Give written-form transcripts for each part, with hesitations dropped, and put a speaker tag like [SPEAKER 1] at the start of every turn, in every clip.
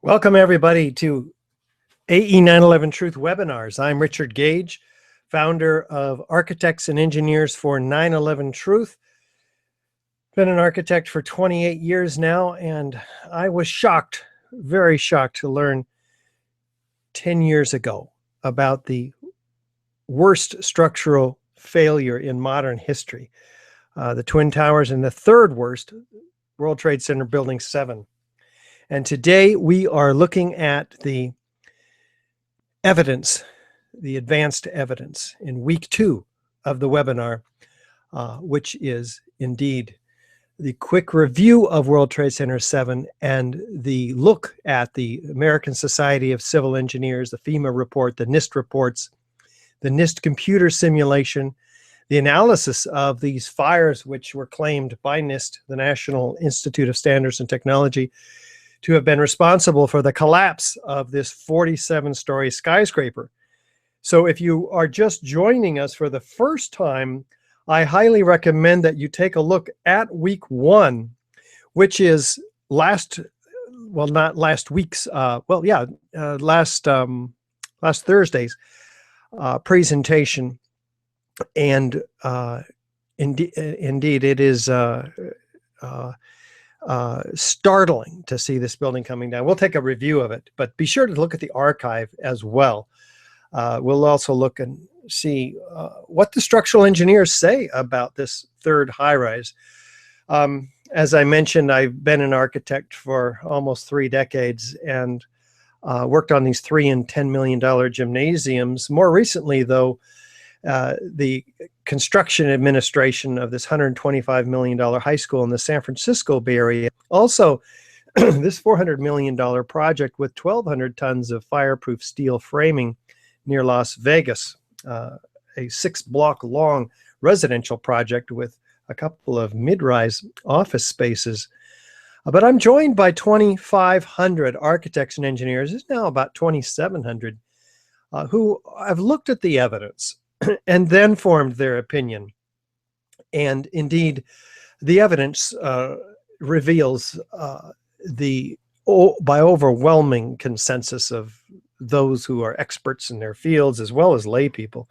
[SPEAKER 1] Welcome everybody to AE911Truth Webinars. I'm Richard Gage, founder of Architects and Engineers for 911 Truth. Been an architect for 28 years now, and I was shocked, very shocked to learn 10 years ago about the worst structural failure in modern history. The Twin Towers, and the third worst, World Trade Center Building 7. And today we are looking at the evidence, the advanced evidence in week 2 of the webinar, which is indeed the quick review of World Trade Center 7 and the look at the American Society of Civil Engineers, the FEMA report, the NIST reports, the NIST computer simulation, the analysis of these fires which were claimed by NIST, the National Institute of Standards and Technology, to have been responsible for the collapse of this 47-story skyscraper. So if you are just joining us for the first time, I highly recommend that you take a look at week 1, which is last Thursday's presentation. And indeed it is startling to see this building coming down. We'll take a review of it, but be sure to look at the archive as well. We'll also look and see what the structural engineers say about this third high-rise. As I mentioned, I've been an architect for almost 3 decades and worked on these $3 and $10 million gymnasiums. More recently, though, the construction administration of this $125 million high school in the San Francisco Bay Area. Also, this $400 million project with 1,200 tons of fireproof steel framing near Las Vegas, a 6-block long residential project with a couple of mid-rise office spaces. But I'm joined by 2,500 architects and engineers. It's now about 2,700 who have looked at the evidence and then formed their opinion. And indeed, the evidence reveals by overwhelming consensus of those who are experts in their fields, as well as lay people,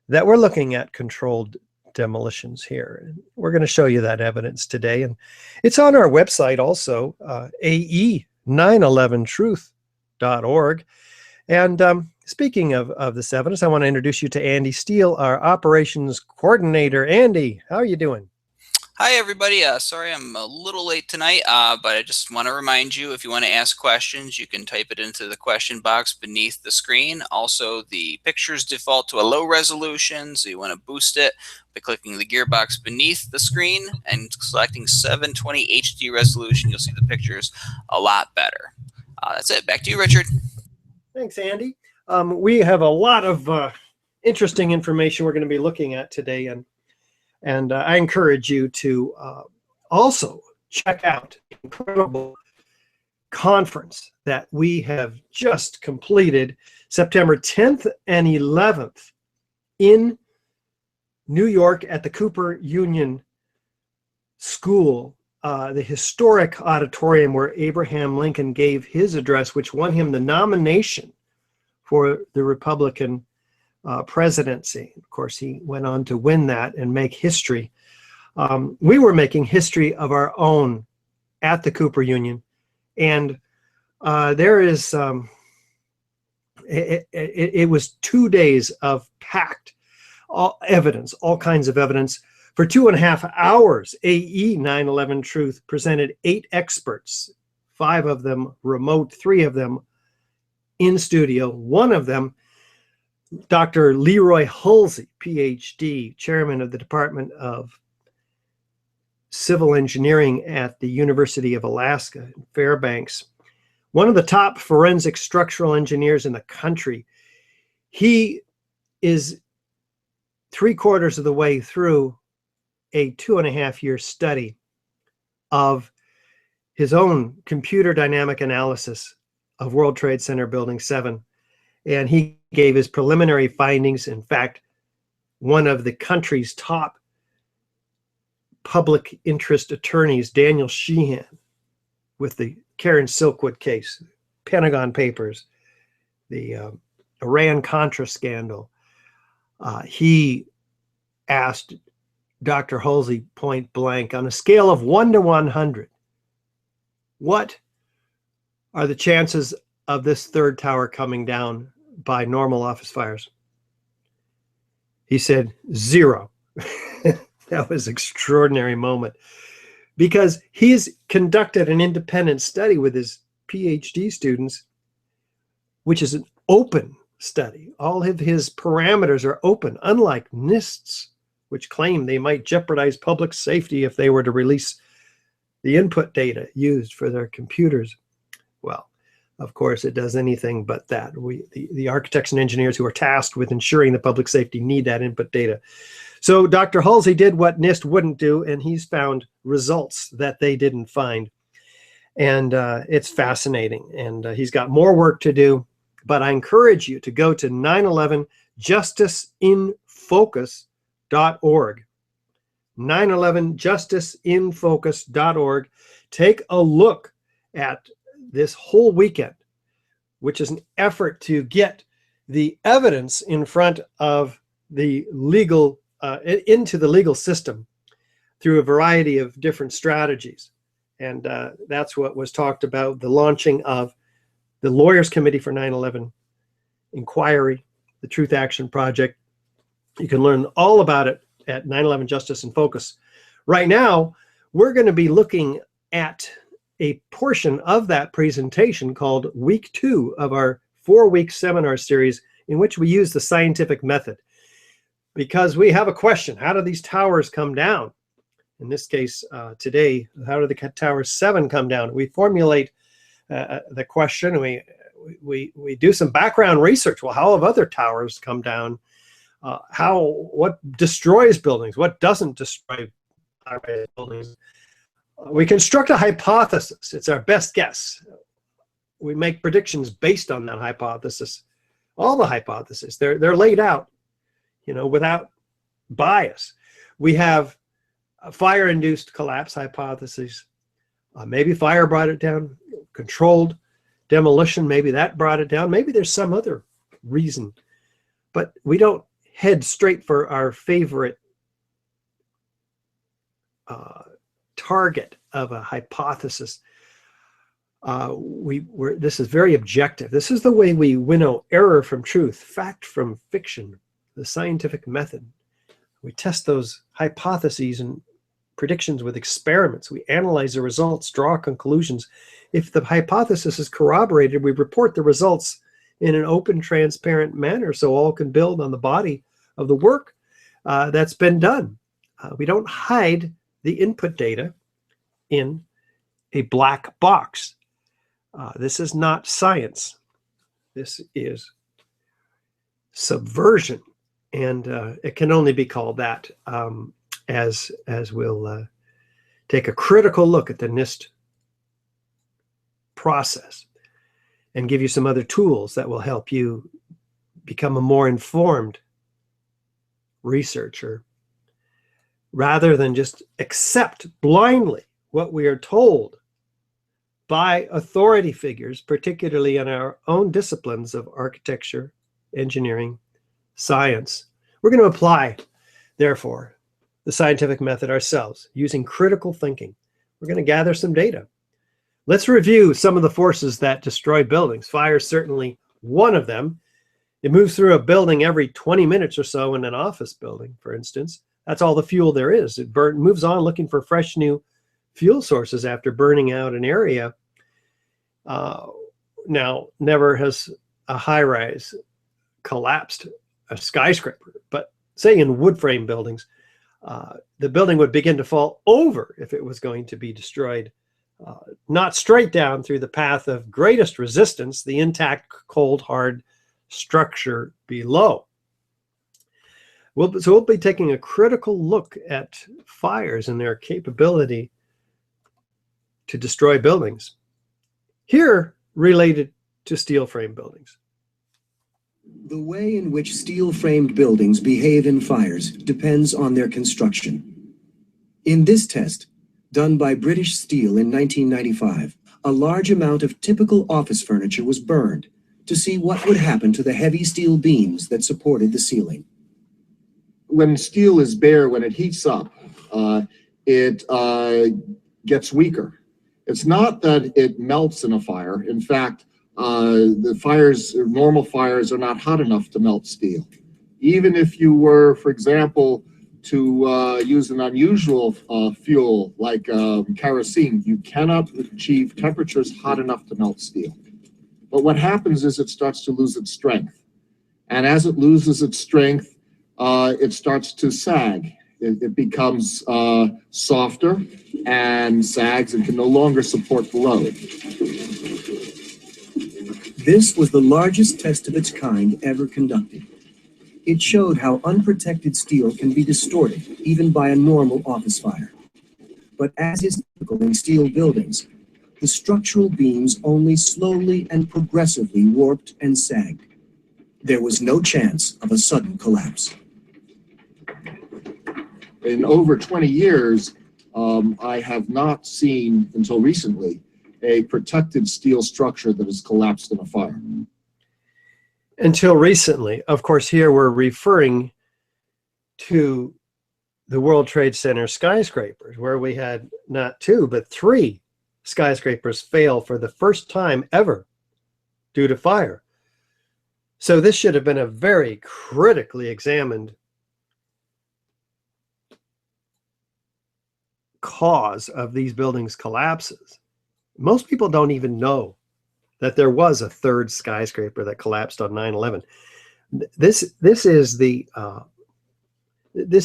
[SPEAKER 1] that we're looking at controlled demolitions here. We're going to show you that evidence today. And it's on our website also, AE911Truth.org. And speaking of this evidence, I want to introduce you to Andy Steele, our operations coordinator. Andy, how are you doing?
[SPEAKER 2] Hi, everybody. Sorry I'm a little late tonight, but I just want to remind you, if you want to ask questions, you can type it into the question box beneath the screen. Also, the pictures default to a low resolution, so you want to boost it by clicking the gearbox beneath the screen and selecting 720 HD resolution. You'll see the pictures a lot better. That's it. Back to you, Richard.
[SPEAKER 1] Thanks, Andy. We have a lot of interesting information we're going to be looking at today, and I encourage you to also check out the incredible conference that we have just completed September 10th and 11th in New York at the Cooper Union School, the historic auditorium where Abraham Lincoln gave his address, which won him the nomination for the Republican presidency. Of course, he went on to win that and make history. We were making history of our own at the Cooper Union, and there is it was 2 days of packed evidence, all kinds of evidence. For 2.5 hours, AE911Truth presented 8 experts, 5 of them remote, 3 of them in studio. One of them, Dr. Leroy Hulsey, PhD, chairman of the Department of Civil Engineering at the University of Alaska in Fairbanks, one of the top forensic structural engineers in the country. He is 3/4 of the way through a 2.5-year study of his own computer dynamic analysis of World Trade Center Building 7. And he gave his preliminary findings. In fact, one of the country's top public interest attorneys, Daniel Sheehan, with the Karen Silkwood case, Pentagon Papers, the Iran-Contra scandal. He asked Dr. Halsey point blank, on a scale of 1 to 100, what are the chances of this third tower coming down by normal office fires? He said 0. That was an extraordinary moment, because he's conducted an independent study with his PhD students, which is an open study. All of his parameters are open, unlike NIST's, which claim they might jeopardize public safety if they were to release the input data used for their computers. Well, of course, it does anything but that. The architects and engineers who are tasked with ensuring the public safety need that input data. So Dr. Halsey did what NIST wouldn't do, and he's found results that they didn't find. And it's fascinating. And he's got more work to do. But I encourage you to go to 911justiceinfocus.org. 911justiceinfocus.org. Take a look at this whole weekend, which is an effort to get the evidence in front of the legal, into the legal system through a variety of different strategies. And that's what was talked about, the launching of the Lawyers Committee for 9/11 Inquiry, the Truth Action Project. You can learn all about it at 9/11 Justice in Focus. Right now, we're going to be looking at a portion of that presentation called Week 2 of our 4-week seminar series, in which we use the scientific method. Because we have a question: how do these towers come down? In this case, today, how do the Tower 7 come down? We formulate the question. We do some background research. Well, how have other towers come down? What destroys buildings? What doesn't destroy buildings? We construct a hypothesis. It's our best guess. We make predictions based on that hypothesis. All the hypotheses, they're laid out, without bias. We have a fire-induced collapse hypothesis. Maybe fire brought it down. Controlled demolition, maybe that brought it down. Maybe there's some other reason. But we don't head straight for our favorite target of a hypothesis. This is very objective. This is the way we winnow error from truth, fact from fiction, the scientific method. We test those hypotheses and predictions with experiments. We analyze the results, draw conclusions. If the hypothesis is corroborated, we report the results in an open, transparent manner so all can build on the body of the work that's been done. We don't hide the input data in a black box. This is not science. This is subversion, and it can only be called that as we'll take a critical look at the NIST process and give you some other tools that will help you become a more informed researcher, rather than just accept blindly what we are told by authority figures, particularly in our own disciplines of architecture, engineering, science. We're going to apply, therefore, the scientific method ourselves, using critical thinking. We're going to gather some data. Let's review some of the forces that destroy buildings. Fire is certainly one of them. It moves through a building every 20 minutes or so in an office building, for instance. That's all the fuel there is. It moves on looking for fresh new fuel sources after burning out an area. Now, never has a high-rise collapsed a skyscraper, but say in wood frame buildings, the building would begin to fall over if it was going to be destroyed, not straight down through the path of greatest resistance, the intact, cold, hard structure below. So we'll be taking a critical look at fires and their capability to destroy buildings. Here, related to steel frame buildings.
[SPEAKER 3] The way in which steel-framed buildings behave in fires depends on their construction. In this test, done by British Steel in 1995, a large amount of typical office furniture was burned to see what would happen to the heavy steel beams that supported the ceiling.
[SPEAKER 4] When steel is bare, when it heats up, it gets weaker. It's not that it melts in a fire. In fact, the fires, normal fires, are not hot enough to melt steel. Even if you were, for example, to use an unusual fuel like kerosene, you cannot achieve temperatures hot enough to melt steel. But what happens is it starts to lose its strength. And as it loses its strength, it starts to sag. It becomes softer and sags and can no longer support the load.
[SPEAKER 3] This was the largest test of its kind ever conducted. It showed how unprotected steel can be distorted even by a normal office fire. But as is typical in steel buildings, the structural beams only slowly and progressively warped and sagged. There was no chance of a sudden collapse.
[SPEAKER 4] In over 20 years, I have not seen, until recently, a protected steel structure that has collapsed in a fire.
[SPEAKER 1] Until recently. Of course, here we're referring to the World Trade Center skyscrapers, where we had not 2, but 3 skyscrapers fail for the first time ever due to fire. So this should have been a very critically examined cause of these buildings' collapses. Most people don't even know that there was a 3rd skyscraper that collapsed on 9/11. This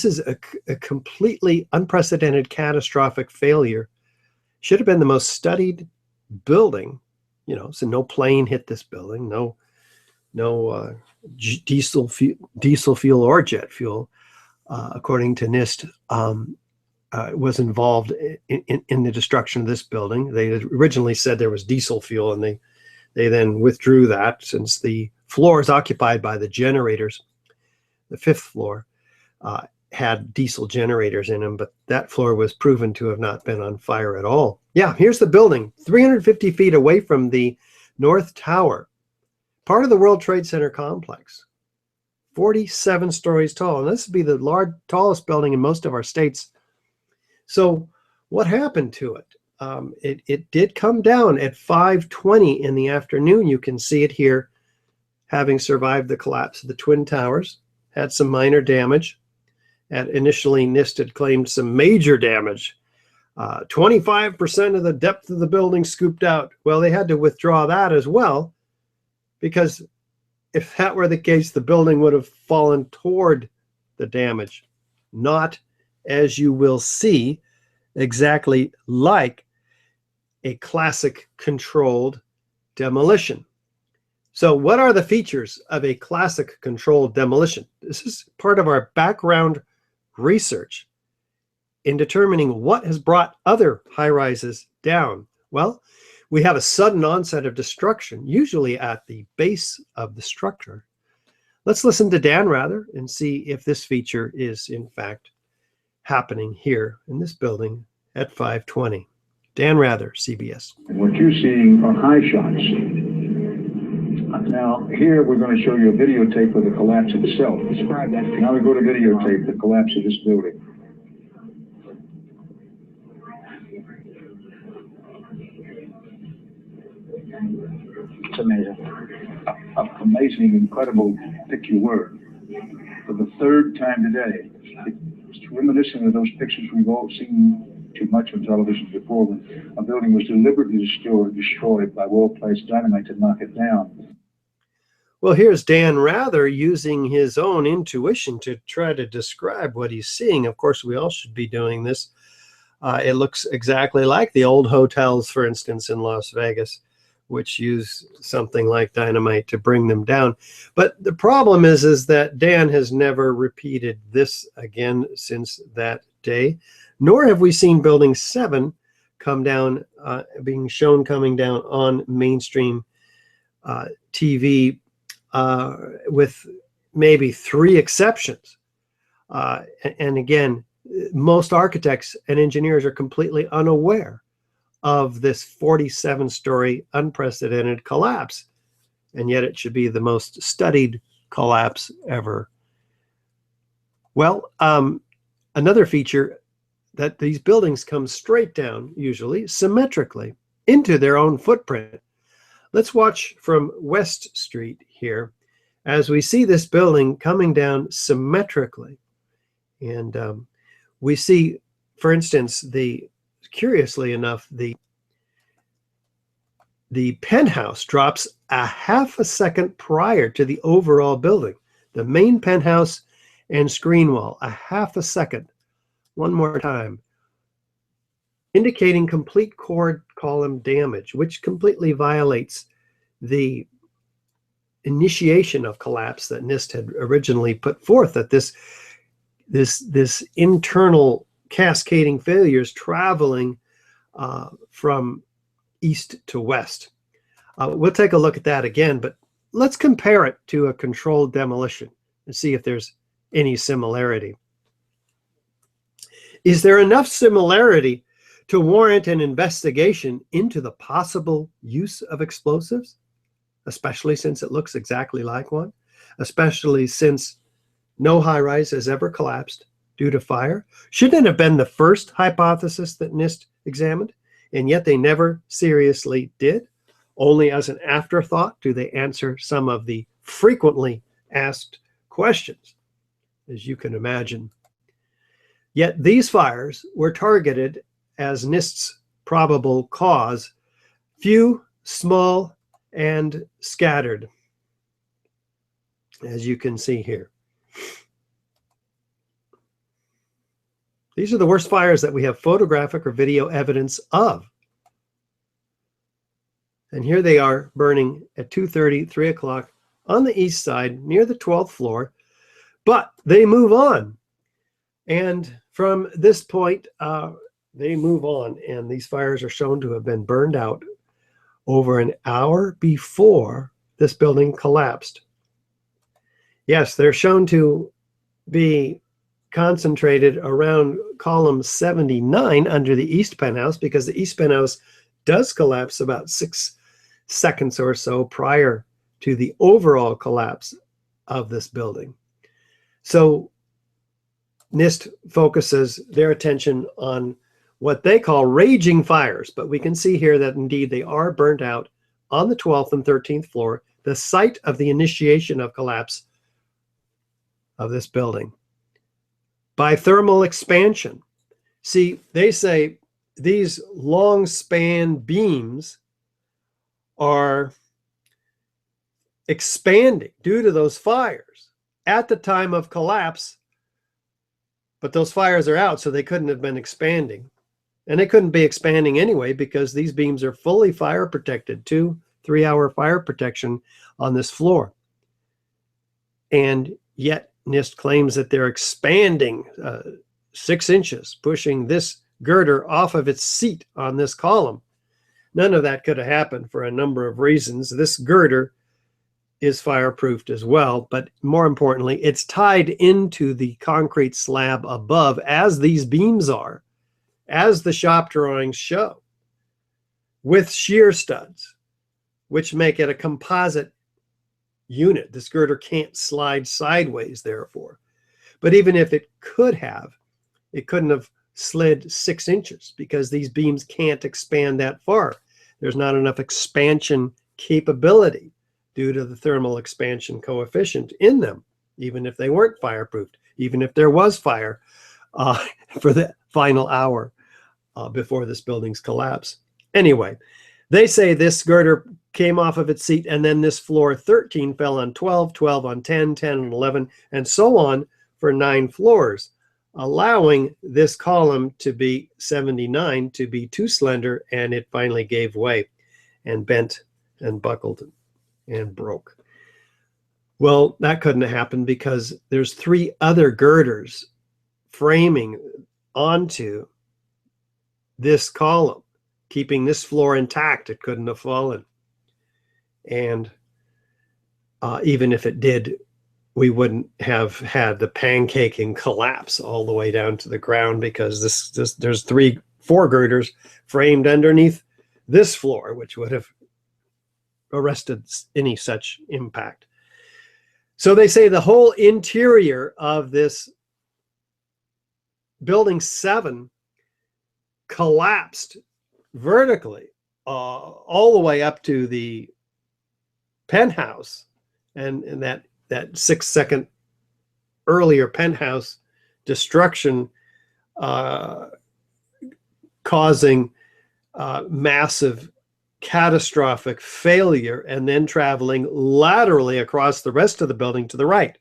[SPEAKER 1] is a completely unprecedented catastrophic failure. Should have been the most studied building, you know. So no plane hit this building, no diesel fuel or jet fuel, according to NIST. Was involved in the destruction of this building. They originally said there was diesel fuel, and they then withdrew that, since the floor is occupied by the generators. The 5th floor had diesel generators in them, but that floor was proven to have not been on fire at all. Yeah, here's the building, 350 feet away from the North Tower, part of the World Trade Center complex, 47 stories tall. And this would be the tallest building in most of our states. So what happened to it? It did come down at 5:20 in the afternoon. You can see it here, having survived the collapse of the Twin Towers, had some minor damage. And initially, NIST had claimed some major damage. 25% of the depth of the building scooped out. Well, they had to withdraw that as well, because if that were the case, the building would have fallen toward the damage, not, as you will see, exactly like a classic controlled demolition. So what are the features of a classic controlled demolition? This is part of our background research in determining what has brought other high-rises down. Well, we have a sudden onset of destruction, usually at the base of the structure. Let's listen to Dan Rather and see if this feature is in fact happening here in this building at 520. Dan Rather, CBS.
[SPEAKER 5] And what you're seeing are high shots. Now, here we're going to show you a videotape of the collapse itself. Describe that. Now we go to videotape, the collapse of this building. It's amazing. Amazing, incredible, pick your word. For the 3rd time today, it's reminiscent of those pictures we've all seen too much on television before, when a building was deliberately destroyed by well-placed dynamite to knock it down.
[SPEAKER 1] Well, here's Dan Rather using his own intuition to try to describe what he's seeing. Of course, we all should be doing this. It looks exactly like the old hotels, for instance, in Las Vegas, which use something like dynamite to bring them down. But the problem is that Dan has never repeated this again since that day, nor have we seen Building 7 come down, being shown coming down on mainstream TV, with maybe 3 exceptions. And again, most architects and engineers are completely unaware of this 47-story unprecedented collapse. And yet it should be the most studied collapse ever. Well, another feature that these buildings come straight down, usually symmetrically, into their own footprint. Let's watch from West Street here as we see this building coming down symmetrically. And we see, for instance, curiously enough, the penthouse drops a half a second prior to the overall building. The main penthouse and screen wall, a half a second. One more time. Indicating complete core column damage, which completely violates the initiation of collapse that NIST had originally put forth, that this internal cascading failures traveling from east to west. We'll take a look at that again, but let's compare it to a controlled demolition and see if there's any similarity. Is there enough similarity to warrant an investigation into the possible use of explosives, especially since it looks exactly like one, especially since no high-rise has ever collapsed due to fire? Shouldn't it have been the first hypothesis that NIST examined, and yet they never seriously did? Only as an afterthought do they answer some of the frequently asked questions, as you can imagine. Yet these fires were targeted as NIST's probable cause, few, small, and scattered, as you can see here. These are the worst fires that we have photographic or video evidence of. And here they are burning at 2:30, 3 o'clock on the east side near the 12th floor, but they move on. And from this point, they move on, and these fires are shown to have been burned out over an hour before this building collapsed. Yes, they're shown to be concentrated around column 79 under the east penthouse, because the east penthouse does collapse about 6 seconds or so prior to the overall collapse of this building. So NIST focuses their attention on what they call raging fires, but we can see here that indeed they are burnt out on the 12th and 13th floor, the site of the initiation of collapse of this building, by thermal expansion. See, they say these long span beams are expanding due to those fires at the time of collapse, but those fires are out, so they couldn't have been expanding. And they couldn't be expanding anyway, because these beams are fully fire protected, 2-3 hour fire protection on this floor. And yet NIST claims that they're expanding 6 inches, pushing this girder off of its seat on this column. None of that could have happened for a number of reasons. This girder is fireproofed as well, but more importantly, it's tied into the concrete slab above, as these beams are, as the shop drawings show, with shear studs, which make it a composite unit. This girder can't slide sideways, therefore. But even if it could have, it couldn't have slid 6 inches, because these beams can't expand that far. There's not enough expansion capability due to the thermal expansion coefficient in them, even if they weren't fireproofed, even if there was fire for the final hour before this building's collapse. Anyway, they say this girder came off of its seat, and then this floor 13 fell on 12, 12 on 10, 10 on 11, and so on for 9 floors, allowing this column to be 79 to be too slender, and it finally gave way and bent and buckled and broke. Well, that couldn't have happened because there's 3 other girders framing onto this column, keeping this floor intact. It couldn't have fallen. And even if it did, we wouldn't have had the pancaking collapse all the way down to the ground, because there's 3 4 girders framed underneath this floor, which would have arrested any such impact. So they say the whole interior of this building 7 collapsed vertically all the way up to the penthouse, and that 6-second earlier penthouse destruction causing massive catastrophic failure, and then traveling laterally across the rest of the building to the right.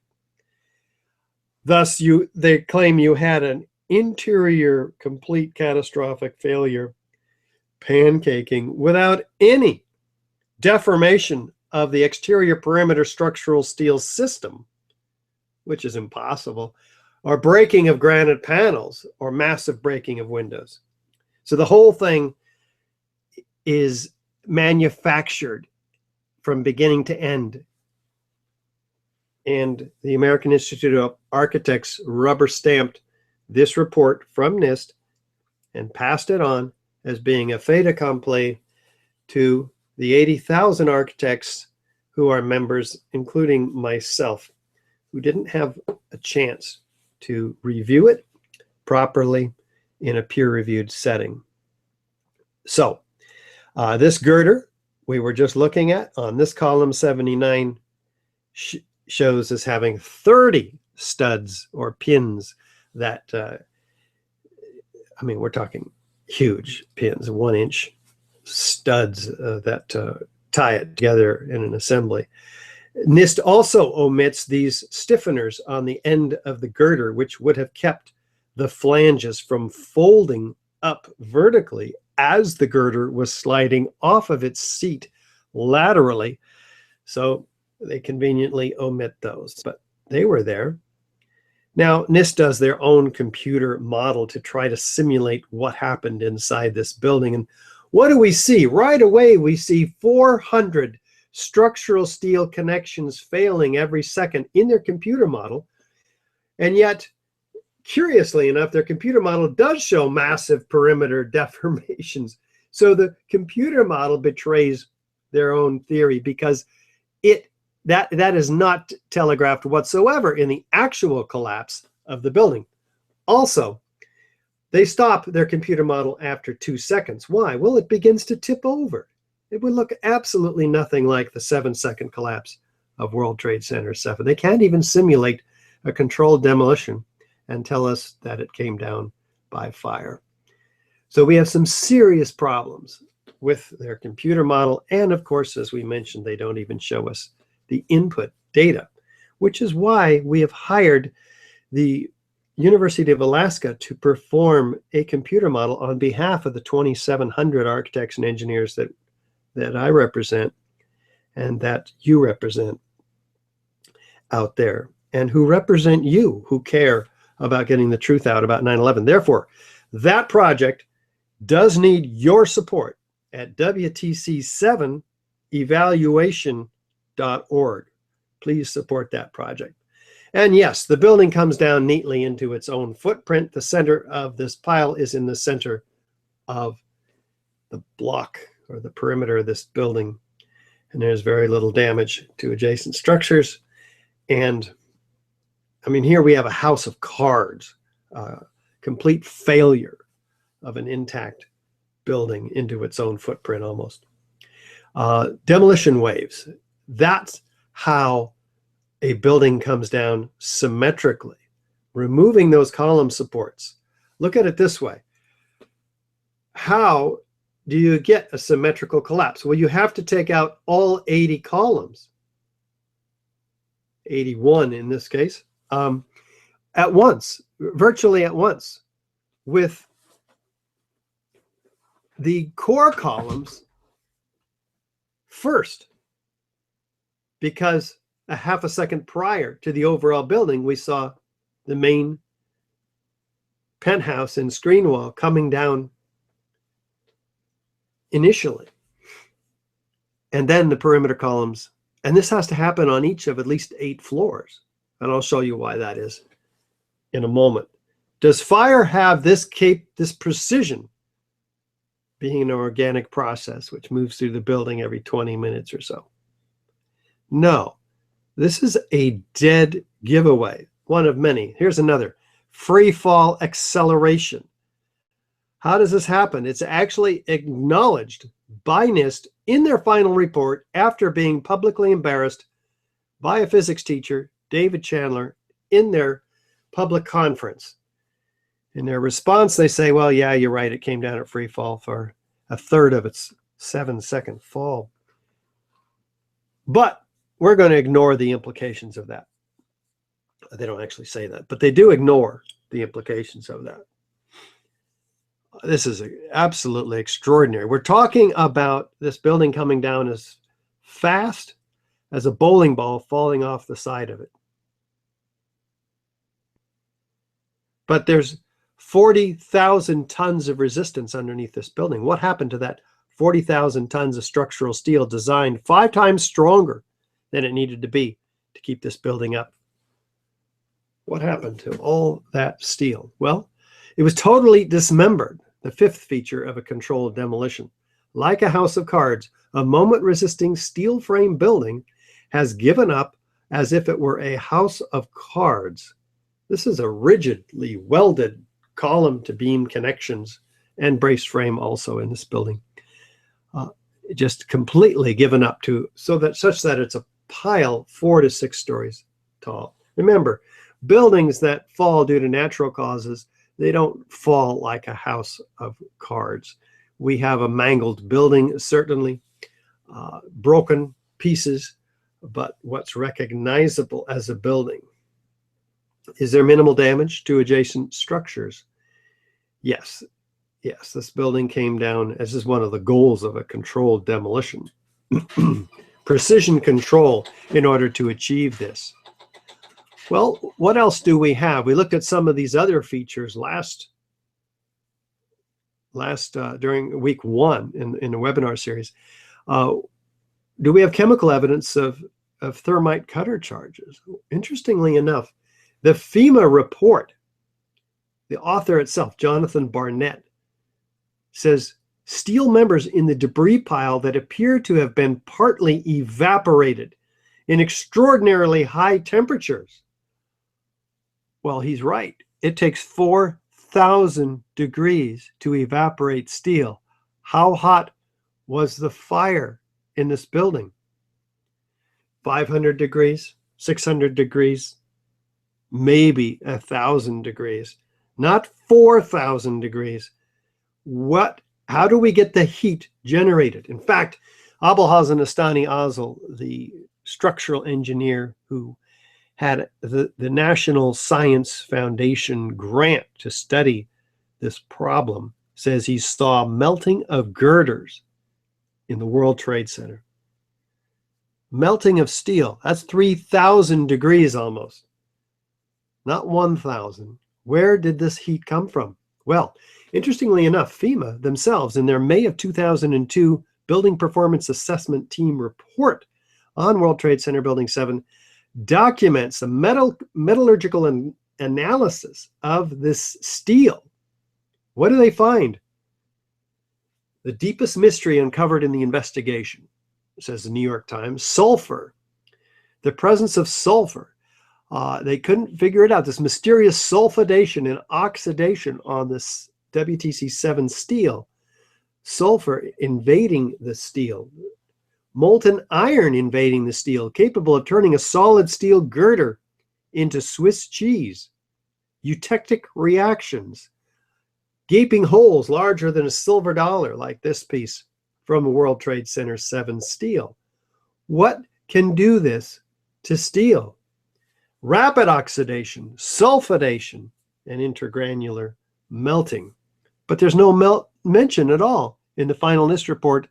[SPEAKER 1] Thus, they claim you had an interior complete catastrophic failure, pancaking without any deformation of the exterior perimeter structural steel system, which is impossible, or breaking of granite panels, or massive breaking of windows. So the whole thing is manufactured from beginning to end. And the American Institute of Architects rubber stamped this report from NIST and passed it on as being a fait accompli to the 80,000 architects who are members, including myself, who didn't have a chance to review it properly in a peer-reviewed setting. So this girder we were just looking at on this column 79 shows as having 30 studs or pins that, I mean, we're talking huge pins, 1-inch studs that tie it together in an assembly. NIST also omits these stiffeners on the end of the girder, which would have kept the flanges from folding up vertically as the girder was sliding off of its seat laterally. So they conveniently omit those, but they were there. Now, NIST does their own computer model to try to simulate what happened inside this building. And what do we see? Right away, we see 400 structural steel connections failing every second in their computer model. And yet, curiously enough, their computer model does show massive perimeter deformations. So the computer model betrays their own theory, because that is not telegraphed whatsoever in the actual collapse of the building. Also, they stop their computer model after 2 seconds. Why? Well, it begins to tip over. It would look absolutely nothing like the 7-second collapse of World Trade Center 7. They can't even simulate a controlled demolition and tell us that it came down by fire. So we have some serious problems with their computer model. And of course, as we mentioned, they don't even show us the input data, which is why we have hired the University of Alaska to perform a computer model on behalf of the 2,700 architects and engineers that I represent and that you represent out there, and who represent you, who care about getting the truth out about 9/11. Therefore, that project does need your support at WTC7evaluation.org. Please support that project. And yes, the building comes down neatly into its own footprint. The center of this pile is in the center of the block or the perimeter of this building. And there's very little damage to adjacent structures. And I mean, here we have a house of cards, complete failure of an intact building into its own footprint almost. Demolition waves. That's how a building comes down symmetrically, removing those column supports. Look at it this way. How do you get a symmetrical collapse? Well, you have to take out all 80 columns, 81 in this case, at once, virtually at once, with the core columns first, because a half a second prior to the overall building, we saw the main penthouse and screen wall coming down initially, and then the perimeter columns. And this has to happen on each of at least 8 floors. And I'll show you why that is in a moment. Does fire have this precision being an organic process which moves through the building every 20 minutes or so. No, this is a dead giveaway, one of many. Here's another, free fall acceleration. How does this happen? It's actually acknowledged by NIST in their final report after being publicly embarrassed by a physics teacher, David Chandler, in their public conference. In their response, they say, well, yeah, you're right. It came down at free fall for a third of its 7-second fall. But we're going to ignore the implications of that. They don't actually say that, but they do ignore the implications of that. This is absolutely extraordinary. We're talking about this building coming down as fast as a bowling ball falling off the side of it. But there's 40,000 tons of resistance underneath this building. What happened to that 40,000 tons of structural steel designed 5 times stronger than it needed to be to keep this building up? What happened to all that steel? Well, it was totally dismembered, the 5th feature of a controlled demolition. Like a house of cards, a moment-resisting steel frame building has given up as if it were a house of cards. This is a rigidly welded column to beam connections and brace frame also in this building. Just completely given up to, such that it's a pile 4 to 6 stories tall. Remember, buildings that fall due to natural causes, they don't fall like a house of cards. We have a mangled building, certainly, broken pieces, but what's recognizable as a building? Is there minimal damage to adjacent structures? Yes. Yes, this building came down, as is one of the goals of a controlled demolition. Precision control in order to achieve this. Well, what else do we have? We looked at some of these other features during week 1 in the webinar series. Do we have chemical evidence of thermite cutter charges? Interestingly enough, the FEMA report, the author itself, Jonathan Barnett, says steel members in the debris pile that appear to have been partly evaporated in extraordinarily high temperatures. Well, he's right. It takes 4,000 degrees to evaporate steel. How hot was the fire in this building? 500 degrees, 600 degrees, maybe 1,000 degrees, not 4,000 degrees. How do we get the heat generated? In fact, Abulhassan Astani Azal, the structural engineer who had the National Science Foundation grant to study this problem, says he saw melting of girders in the World Trade Center. Melting of steel, that's 3,000 degrees almost, not 1,000. Where did this heat come from? Well, interestingly enough, FEMA themselves, in their May of 2002 Building Performance Assessment Team report on World Trade Center Building 7, documents a metallurgical analysis of this steel. What do they find? The deepest mystery uncovered in the investigation, says the New York Times, sulfur. The presence of sulfur. They couldn't figure it out. This mysterious sulfidation and oxidation on this WTC 7 steel. Sulfur invading the steel. Molten iron invading the steel, capable of turning a solid steel girder into Swiss cheese. Eutectic reactions. Gaping holes larger than a silver dollar, like this piece from a World Trade Center 7 steel. What can do this to steel? Rapid oxidation, sulfidation, and intergranular melting. But there's no mention at all in the final NIST report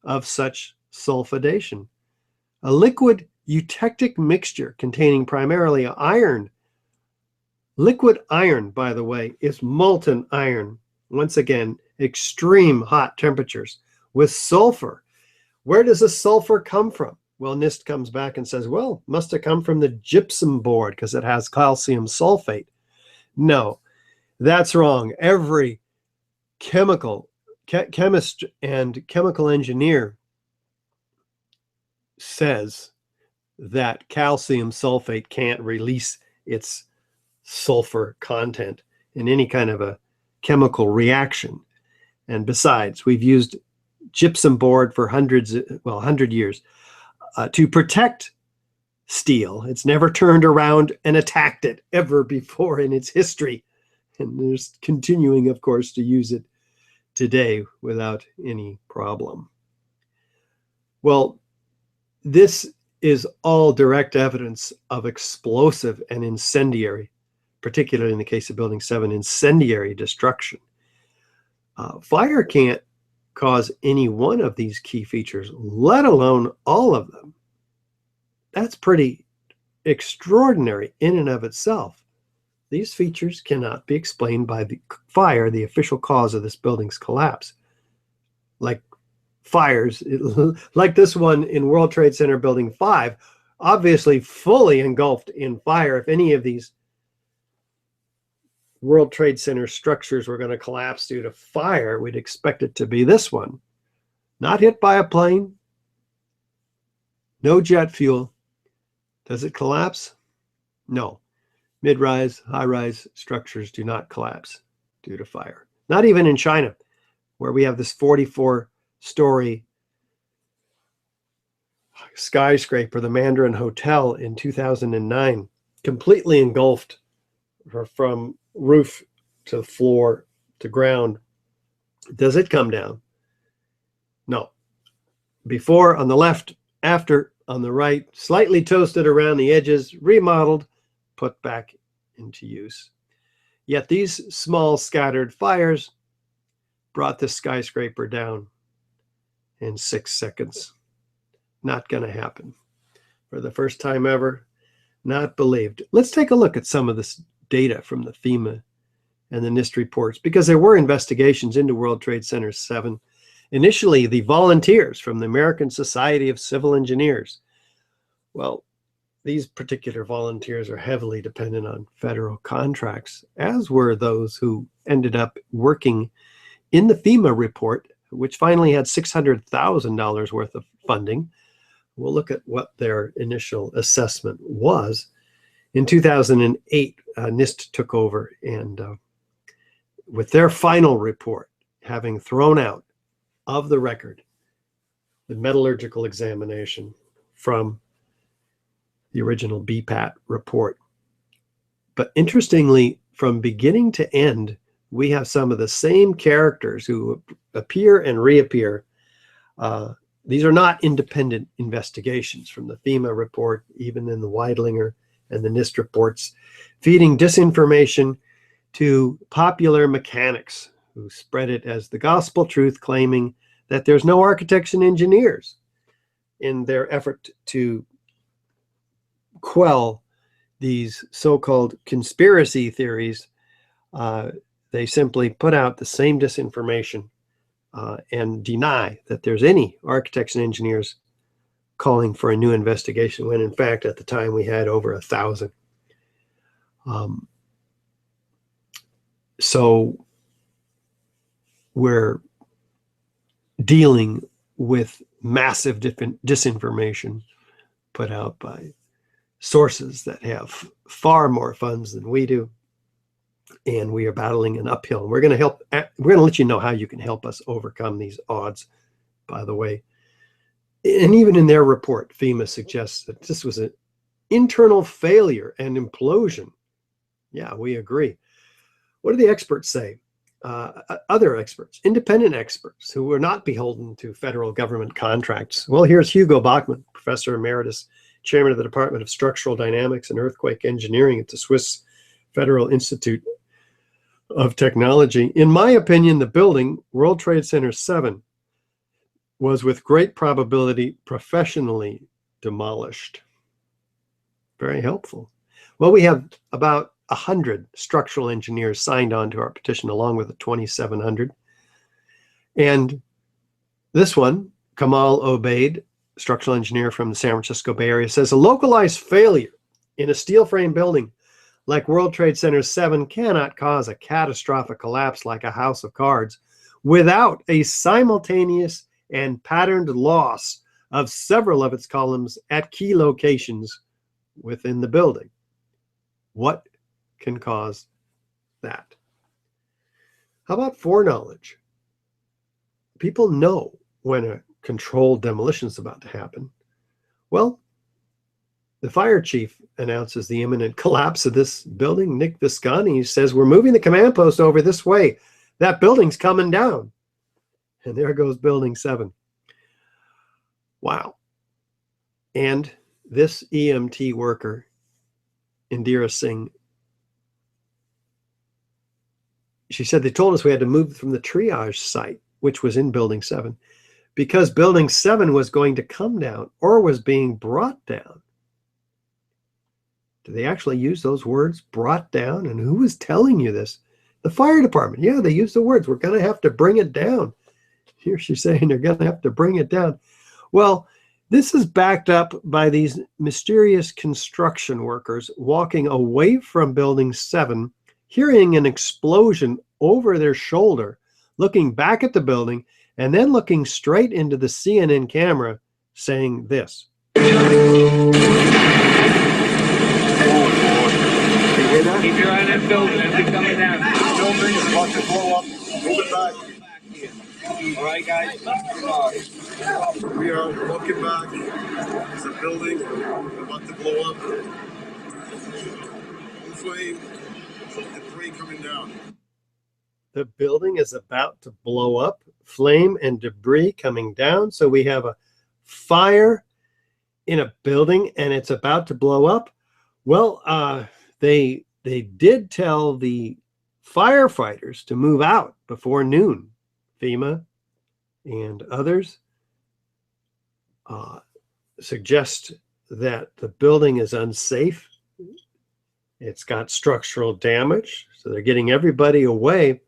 [SPEAKER 1] of such sulfidation. A liquid eutectic mixture containing primarily iron. Liquid iron, by the way, is molten iron. Once again, extreme hot temperatures with sulfur. Where does the sulfur come from? Well, NIST comes back and says, well, must have come from the gypsum board because it has calcium sulfate. No, that's wrong. Every chemical chemist and chemical engineer says that calcium sulfate can't release its sulfur content in any kind of a chemical reaction. And besides, we've used gypsum board for 100 years to protect steel. It's never turned around and attacked it ever before in its history. And there's continuing, of course, to use it today without any problem. Well, this is all direct evidence of explosive and incendiary, particularly in the case of Building 7, incendiary destruction. Fire can't cause any one of these key features, let alone all of them. That's pretty extraordinary in and of itself. These features cannot be explained by the fire, the official cause of this building's collapse. Like fires, like this one in World Trade Center Building 5, obviously fully engulfed in fire. If any of these World Trade Center structures were going to collapse due to fire, we'd expect it to be this one. Not hit by a plane, no jet fuel. Does it collapse? No. Mid-rise, high-rise structures do not collapse due to fire. Not even in China, where we have this 44-story skyscraper, the Mandarin Hotel in 2009, completely engulfed from roof to floor to ground. Does it come down? No. Before on the left, after on the right, slightly toasted around the edges, remodeled, put back into use. Yet these small scattered fires brought this skyscraper down in 6 seconds. Not going to happen. For the first time ever, not believed. Let's take a look at some of this data from the FEMA and the NIST reports, because there were investigations into World Trade Center 7. Initially, the volunteers from the American Society of Civil Engineers. Well, these particular volunteers are heavily dependent on federal contracts, as were those who ended up working in the FEMA report, which finally had $600,000 worth of funding. We'll look at what their initial assessment was. In 2008, NIST took over, and with their final report, having thrown out of the record the metallurgical examination from the original BPAT report. But interestingly, from beginning to end, we have some of the same characters who appear and reappear. These are not independent investigations from the FEMA report, even in the Weidlinger and the NIST reports, feeding disinformation to popular mechanics who spread it as the gospel truth, claiming that there's no architects and engineers. In their effort to quell these so-called conspiracy theories, they simply put out the same disinformation and deny that there's any architects and engineers calling for a new investigation, when in fact at the time we had over 1,000. So we're dealing with massive disinformation put out by sources that have far more funds than we do, and we are battling an uphill. We're going to let you know how you can help us overcome these odds, by the way. And even in their report, FEMA suggests that this was an internal failure and implosion. Yeah, we agree. What do the experts say? Other experts, independent experts who are not beholden to federal government contracts. Well, here's Hugo Bachmann, Professor Emeritus, Chairman of the Department of Structural Dynamics and Earthquake Engineering at the Swiss Federal Institute of Technology. In my opinion, the building, World Trade Center 7, was with great probability professionally demolished. Very helpful. Well, we have about 100 structural engineers signed on to our petition, along with the 2,700. And this one, Kamal Obaid, structural engineer from the San Francisco Bay Area, says a localized failure in a steel frame building like World Trade Center 7 cannot cause a catastrophic collapse like a house of cards without a simultaneous and patterned loss of several of its columns at key locations within the building. What can cause that? How about foreknowledge? People know when a controlled demolition is about to happen. Well, the fire chief announces the imminent collapse of this building. Nick Visconti says, we're moving the command post over this way. That building's coming down. And there goes building 7. Wow. And this EMT worker, Indira Singh, she said, they told us we had to move from the triage site, which was in building 7, because building 7 was going to come down or was being brought down. Do they actually use those words, brought down? And who was telling you this? The fire department. Yeah, they use the words, we're going to have to bring it down. Here she's saying they're going to have to bring it down. Well, this is backed up by these mysterious construction workers walking away from building 7, hearing an explosion over their shoulder, looking back at the building, and then looking straight into the CNN camera saying this.
[SPEAKER 5] Keep your eye on that building. It'll be coming down. The building is about to blow up. Move it back. All right, guys.
[SPEAKER 6] We are looking back. There's a building about to blow up. Flame, debris coming down.
[SPEAKER 1] The building is about to blow up. Flame and debris coming down. So we have a fire in a building and it's about to blow up. Well, they did tell the firefighters to move out before noon. FEMA and others suggest that the building is unsafe. It's got structural damage, so they're getting everybody away,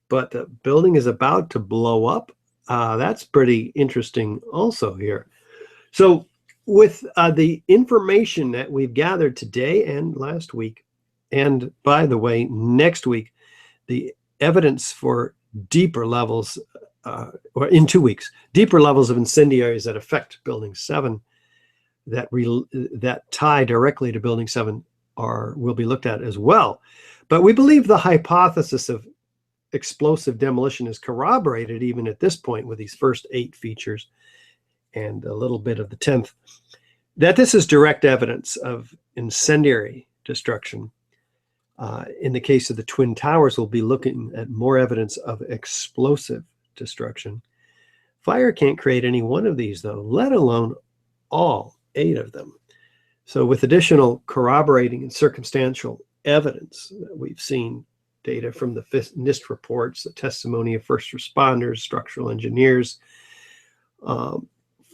[SPEAKER 1] but the building is about to blow up. That's pretty interesting also here. So with the information that we've gathered today and last week, and by the way, next week, the evidence for deeper levels, or in 2 weeks, deeper levels of incendiaries that affect Building 7 that tie directly to Building 7 will be looked at as well. But we believe the hypothesis of explosive demolition is corroborated even at this point with these first 8 features and a little bit of the 10th, that this is direct evidence of incendiary destruction. In the case of the Twin Towers, we'll be looking at more evidence of explosive destruction. Fire can't create any one of these, though, let alone all 8 of them. So with additional corroborating and circumstantial evidence that we've seen, data from the NIST reports, the testimony of first responders, structural engineers,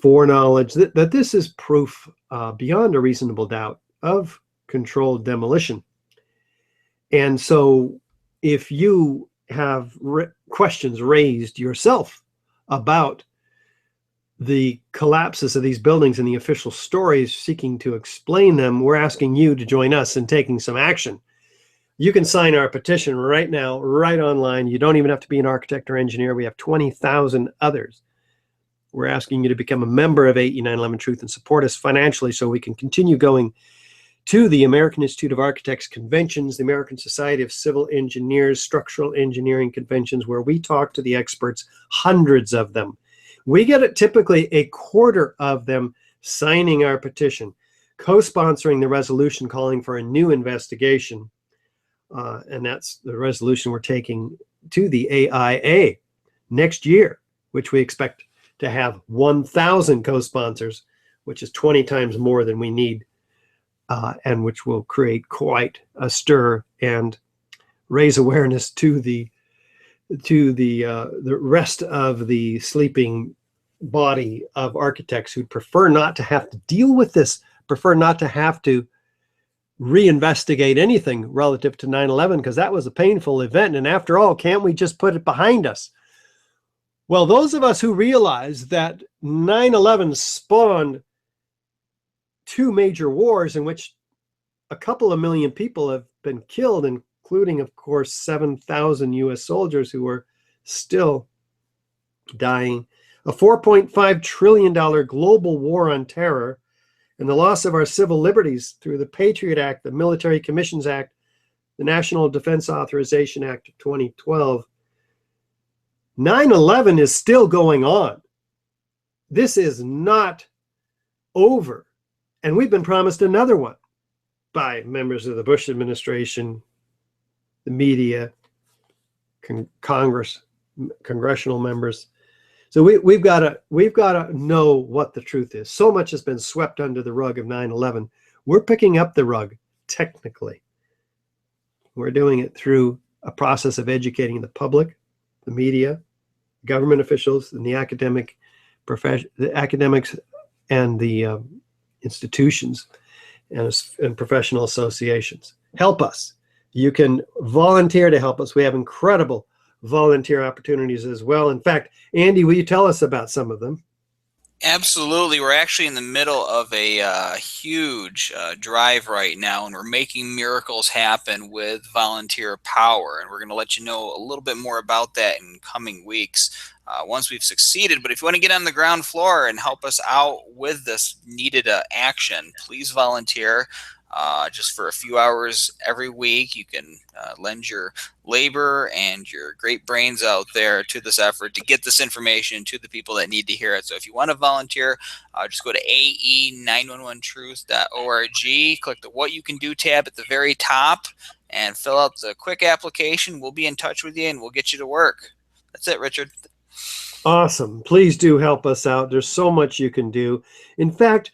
[SPEAKER 1] foreknowledge, that this is proof beyond a reasonable doubt of controlled demolition. And so if you have questions raised yourself about the collapses of these buildings and the official stories seeking to explain them, we're asking you to join us in taking some action. You can sign our petition right now, right online. You don't even have to be an architect or engineer. We have 20,000 others. We're asking you to become a member of AE911Truth and support us financially so we can continue going to the American Institute of Architects conventions, the American Society of Civil Engineers, structural engineering conventions, where we talk to the experts, hundreds of them. We get typically a quarter of them signing our petition, co-sponsoring the resolution calling for a new investigation. And that's the resolution we're taking to the AIA next year, which we expect to have 1,000 co-sponsors, which is 20 times more than we need, and which will create quite a stir and raise awareness to the rest of the sleeping body of architects who prefer not to have to deal with this, prefer not to have to reinvestigate anything relative to 9/11, because that was a painful event. And after all, can't we just put it behind us? Well, those of us who realize that 9/11 spawned 2 major wars in which a couple of million people have been killed, including, of course, 7,000 US soldiers who were still dying, a $4.5 trillion global war on terror, and the loss of our civil liberties through the Patriot Act, the Military Commissions Act, the National Defense Authorization Act of 2012, 9/11 is still going on. This is not over. And we've been promised another one by members of the Bush administration, the media, Congress, congressional members. So we've got to know what the truth is. So much has been swept under the rug of 9/11. We're picking up the rug, technically. We're doing it through a process of educating the public, the media, government officials, and the academics and the institutions and professional associations. Help us. You can volunteer to help us. We have incredible volunteer opportunities as well. In fact, Andy, will you tell us about some of them?
[SPEAKER 2] Absolutely. We're actually in the middle of a huge drive right now, and we're making miracles happen with volunteer power. And we're going to let you know a little bit more about that in coming weeks once we've succeeded. But if you want to get on the ground floor and help us out with this needed action, please volunteer. Just for a few hours every week. You can lend your labor and your great brains out there to this effort to get this information to the people that need to hear it. So if you want to volunteer, just go to AE911Truth.org, click the What You Can Do tab at the very top, and fill out the quick application. We'll be in touch with you, and we'll get you to work. That's it, Richard.
[SPEAKER 1] Awesome. Please do help us out. There's so much you can do. In fact,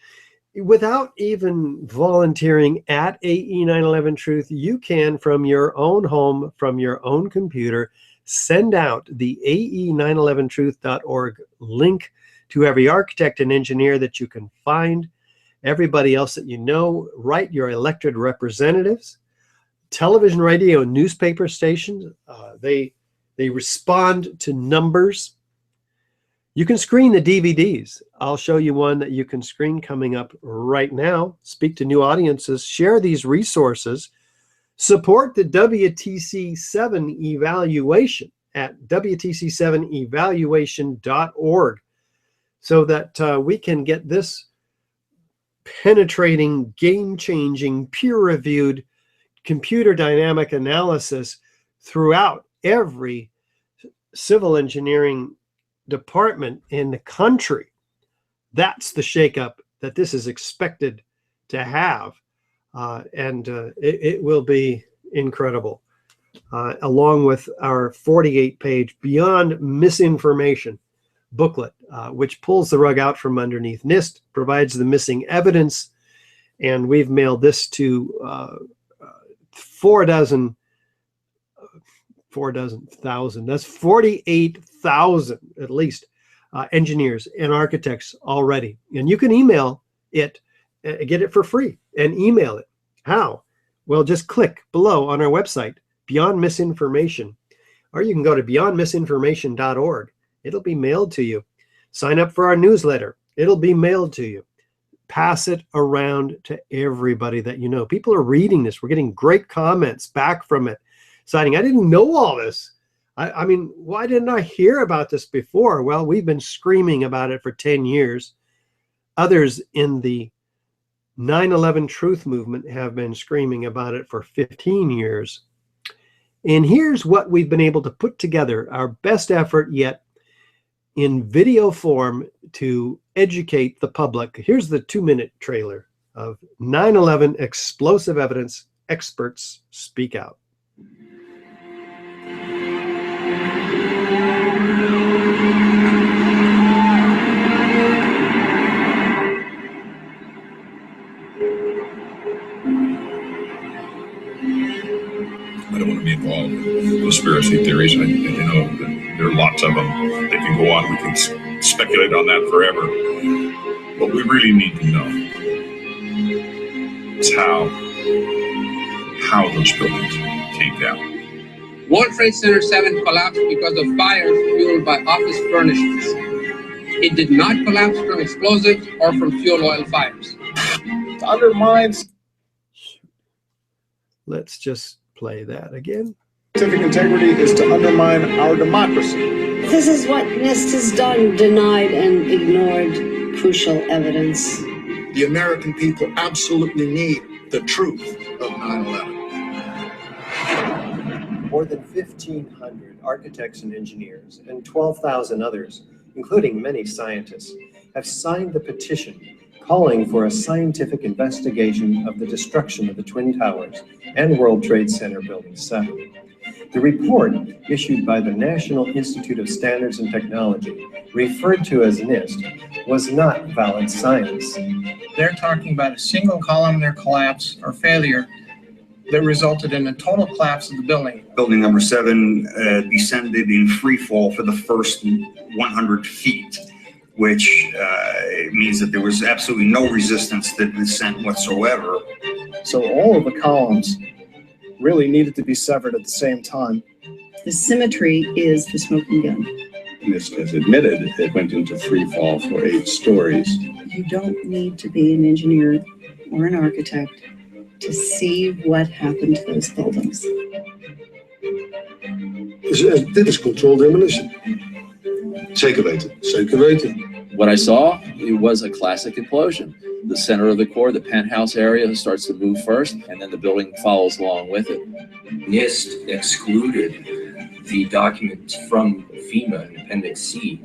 [SPEAKER 1] without even volunteering at AE911Truth, you can, from your own home, from your own computer, send out the AE911Truth.org link to every architect and engineer that you can find, everybody else that you know. Write your elected representatives, television, radio, and newspaper stations. They respond to numbers. You can screen the DVDs. I'll show you one that you can screen coming up right now. Speak to new audiences. Share these resources. Support the WTC 7 evaluation at WTC7evaluation.org so that we can get this penetrating, game-changing, peer-reviewed computer dynamic analysis throughout every civil engineering department in the country. That's the shakeup that this is expected to have, and it will be incredible, along with our 48-page Beyond Misinformation booklet, which pulls the rug out from underneath NIST, provides the missing evidence, and we've mailed this to 4,000. That's 48,000 at least engineers and architects already. And you can email it, get it for free, and email it. How? Well, just click below on our website, Beyond Misinformation, or you can go to beyondmisinformation.org. It'll be mailed to you. Sign up for our newsletter. It'll be mailed to you. Pass it around to everybody that you know. People are reading this. We're getting great comments back from it. Citing, I didn't know all this. I mean, why didn't I hear about this before? Well, we've been screaming about it for 10 years. Others in the 9/11 Truth movement have been screaming about it for 15 years. And here's what we've been able to put together, our best effort yet in video form to educate the public. Here's the 2-minute trailer of 9/11 Explosive Evidence Experts Speak Out.
[SPEAKER 7] I don't want to be involved in conspiracy theories. I know that there are lots of them. They can go on. We can speculate on that forever. What we really need to know is how those buildings came down.
[SPEAKER 8] World Trade Center 7 collapsed because of fires fueled by office furnishings. It did not collapse from explosives or from fuel oil fires.
[SPEAKER 7] Undermines.
[SPEAKER 1] Let's just play that again.
[SPEAKER 6] Scientific integrity is to undermine our democracy.
[SPEAKER 9] This is what NIST has done, denied and ignored crucial evidence.
[SPEAKER 10] The American people absolutely need the truth of 9/11.
[SPEAKER 1] More than 1,500 architects and engineers and 12,000 others, including many scientists, have signed the petition calling for a scientific investigation of the destruction of the Twin Towers and World Trade Center Building 7. The report, issued by the National Institute of Standards and Technology, referred to as NIST, was not valid science.
[SPEAKER 11] They're talking about a single columnar collapse or failure that resulted in a total collapse of the building.
[SPEAKER 12] Building number 7 descended in free fall for the first 100 feet, which means that there was absolutely no resistance to descent whatsoever.
[SPEAKER 13] So all of the columns really needed to be severed at the same time.
[SPEAKER 14] The symmetry is the smoking gun.
[SPEAKER 15] NIST has admitted it went into free fall for 8 stories.
[SPEAKER 14] You don't need to be an engineer or an architect to see what happened to those buildings.
[SPEAKER 6] Dit is controlled demolition.
[SPEAKER 15] Zeker weten.
[SPEAKER 6] Zeker weten.
[SPEAKER 16] What I saw, it was a classic implosion. The center of the core, the penthouse area, starts to move first, and then the building follows along with it.
[SPEAKER 17] NIST excluded the documents from FEMA in Appendix C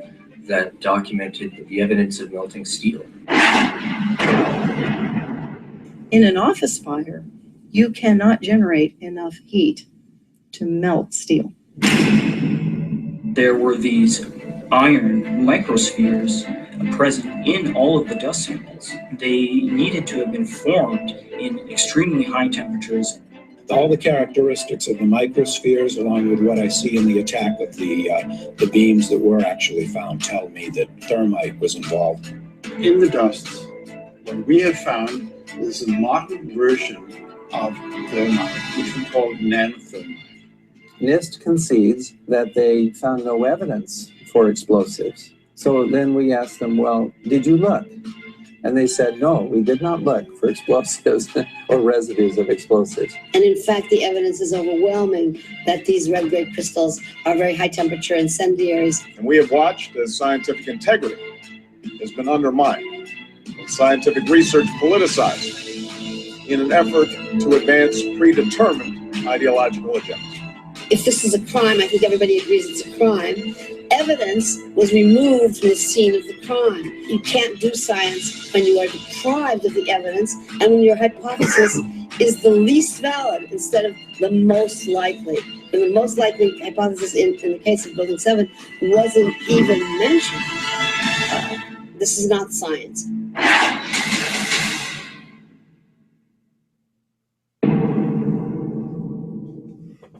[SPEAKER 17] that documented the evidence of melting steel.
[SPEAKER 14] In an office fire, you cannot generate enough heat to melt steel.
[SPEAKER 17] There were these iron microspheres present in all of the dust samples. They needed to have been formed in extremely high temperatures.
[SPEAKER 18] All the characteristics of the microspheres, along with what I see in the attack of the beams that were actually found, tell me that thermite was involved.
[SPEAKER 15] In the dust, what we have found is a modern version of thermite, which we call nanothermite.
[SPEAKER 19] NIST concedes that they found no evidence for explosives. So then we asked them, well, did you look? And they said, no, we did not look for explosives or residues of explosives.
[SPEAKER 9] And in fact, the evidence is overwhelming that these red grade crystals are very high temperature incendiaries.
[SPEAKER 6] And we have watched as scientific integrity has been undermined, and scientific research politicized in an effort to advance predetermined ideological agendas.
[SPEAKER 9] If this is a crime, I think everybody agrees it's a crime. Evidence was removed from the scene of the crime. You can't do science when you are deprived of the evidence and when your hypothesis is the least valid instead of the most likely. And the most likely hypothesis in the case of Building 7 wasn't even mentioned. This is not science.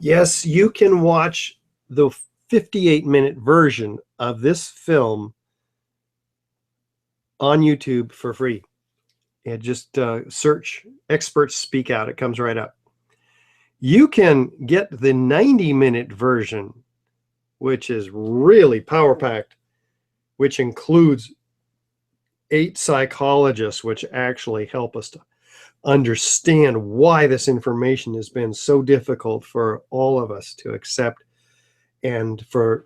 [SPEAKER 1] Yes, you can watch the 58-minute version of this film on YouTube for free. And just search Experts Speak Out. It comes right up. You can get the 90-minute version, which is really power-packed, which includes 8 psychologists, which actually help us to understand why this information has been so difficult for all of us to accept, and for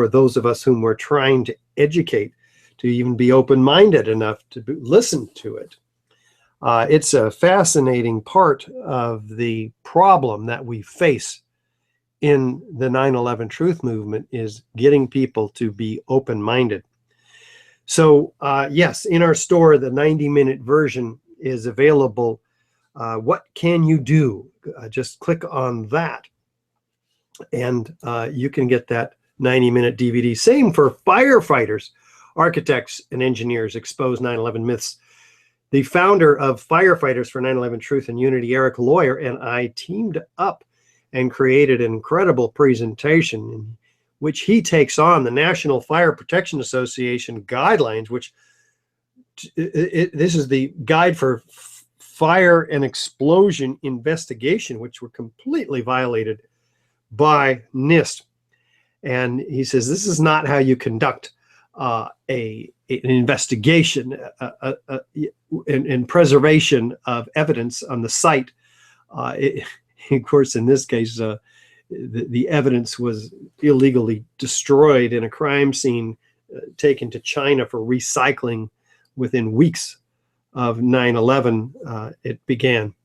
[SPEAKER 1] those of us whom we're trying to educate to even be open-minded enough to listen to it. It's a fascinating part of the problem that we face in the 9/11 Truth movement, is getting people to be open-minded. So yes, in our store, the 90-minute version is available. What can you do? Just click on that and you can get that 90-minute DVD. Same for firefighters, architects, and engineers. Expose 9/11 myths. The founder of Firefighters for 9/11 Truth and Unity, Eric Lawyer, and I teamed up and created an incredible presentation in which he takes on the National Fire Protection Association guidelines, which this is the guide for fire and explosion investigation, which were completely violated by NIST. And he says this is not how you conduct an investigation and preservation of evidence on the site. Of course, in this case, the evidence was illegally destroyed in a crime scene taken to China for recycling. Within weeks of 9/11, it began.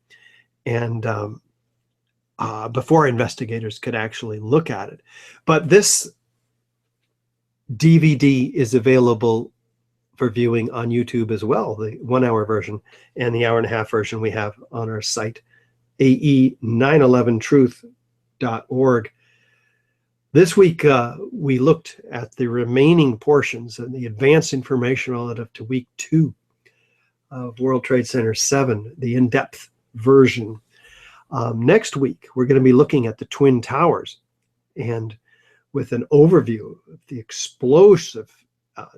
[SPEAKER 1] And before investigators could actually look at it. But this DVD is available for viewing on YouTube as well, the 1-hour version and the 1.5-hour version we have on our site, AE911Truth.org. This week, we looked at the remaining portions and the advanced information relative to week 2 of World Trade Center 7, the in-depth version. Next week, we're going to be looking at the Twin Towers, and with an overview of the explosive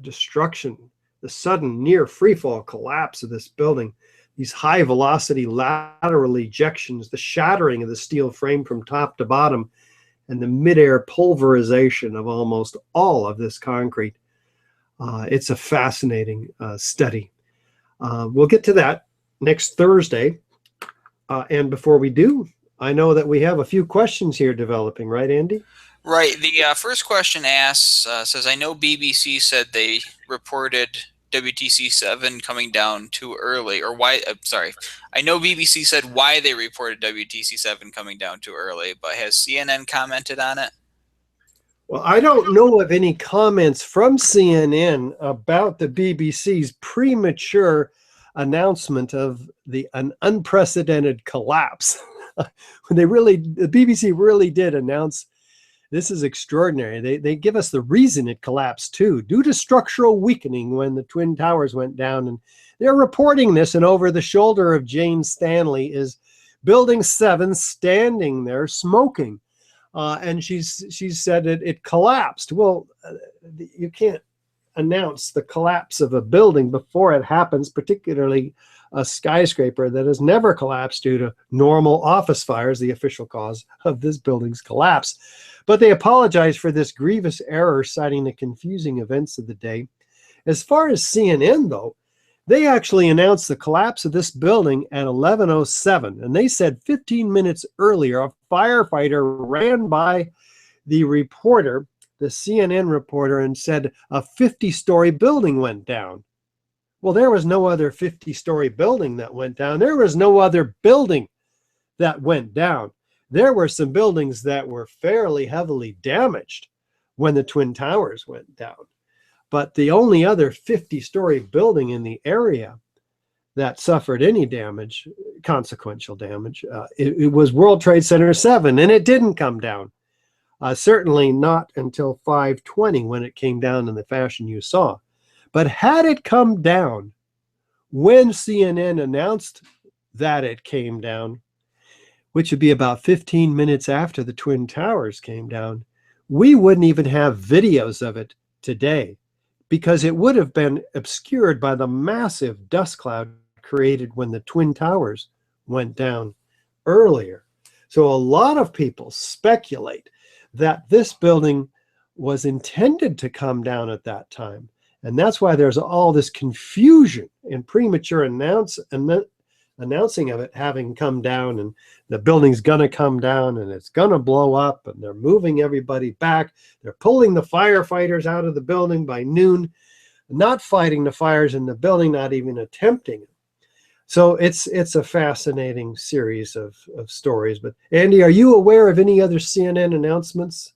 [SPEAKER 1] destruction, the sudden near freefall collapse of this building, these high velocity lateral ejections, the shattering of the steel frame from top to bottom, and the midair pulverization of almost all of this concrete. It's a fascinating study. We'll get to that next Thursday. And before we do, I know that we have a few questions here developing, right, Andy?
[SPEAKER 2] Right. The first question asks, says, I know BBC said they reported WTC 7 coming down too early, or why, sorry. I know BBC said why they reported WTC 7 coming down too early, but has CNN commented on it?
[SPEAKER 1] Well, I don't know of any comments from CNN about the BBC's premature announcement of an unprecedented collapse. The BBC really did announce this is extraordinary. They give us the reason it collapsed too, due to structural weakening when the Twin Towers went down. And they're reporting this, and over the shoulder of Jane Stanley is Building 7 standing there smoking. And she said it collapsed. Well, you can't announce the collapse of a building before it happens, particularly a skyscraper that has never collapsed due to normal office fires, the official cause of this building's collapse. But they apologize for this grievous error, citing the confusing events of the day. As far as CNN, though, they actually announced the collapse of this building at 11:07, and they said 15 minutes earlier, a firefighter ran by the reporter, the CNN reporter, and said a 50-story building went down. Well, there was no other 50-story building that went down. There was no other building that went down. There were some buildings that were fairly heavily damaged when the Twin Towers went down. But the only other 50-story building in the area that suffered any damage, consequential damage, it was World Trade Center 7, and it didn't come down. Certainly not until 5:20 when it came down in the fashion you saw. But had it come down when CNN announced that it came down, which would be about 15 minutes after the Twin Towers came down, we wouldn't even have videos of it today, because it would have been obscured by the massive dust cloud created when the Twin Towers went down earlier. So a lot of people speculate that this building was intended to come down at that time. And that's why there's all this confusion and premature announcing of it having come down, and the building's going to come down and it's going to blow up, and they're moving everybody back. They're pulling the firefighters out of the building by noon, not fighting the fires in the building, not even attempting it. So it's a fascinating series of stories. But Andy, are you aware of any other CNN announcements?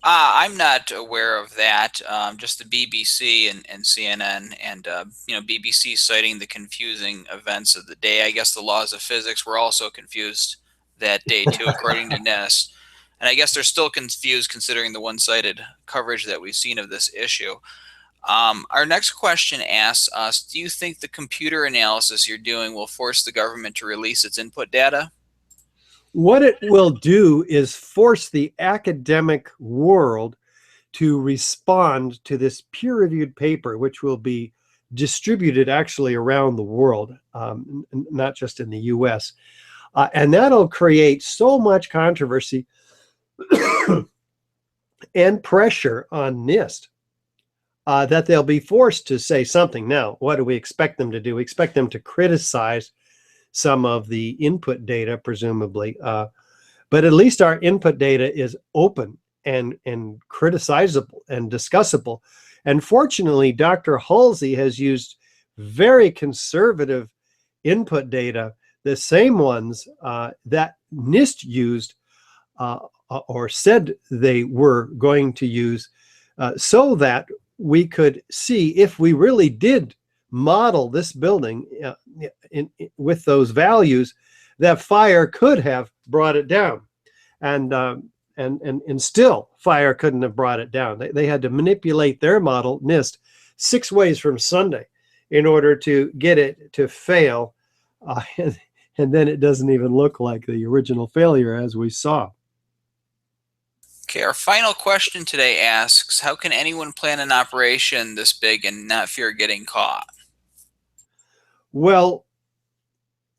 [SPEAKER 2] I'm not aware of that. Just the BBC and CNN, and BBC citing the confusing events of the day. I guess the laws of physics were also confused that day too, according to NIST. And I guess they're still confused considering the one-sided coverage that we've seen of this issue. Our next question asks us, do you think the computer analysis you're doing will force the government to release its input data?
[SPEAKER 1] What it will do is force the academic world to respond to this peer-reviewed paper, which will be distributed actually around the world, not just in the US. And that'll create so much controversy and pressure on NIST that they'll be forced to say something. Now, what do we expect them to do? We expect them to criticize some of the input data, presumably. But at least our input data is open and criticizable and discussable. And fortunately, Dr. Halsey has used very conservative input data, the same ones that NIST used or said they were going to use, so that we could see if we really did model this building with those values, that fire could have brought it down. And still fire couldn't have brought it down. They had to manipulate their model, NIST, 6 ways from Sunday in order to get it to fail. And then it doesn't even look like the original failure, as we saw.
[SPEAKER 2] Okay, our final question today asks, how can anyone plan an operation this big and not fear getting caught?
[SPEAKER 1] Well,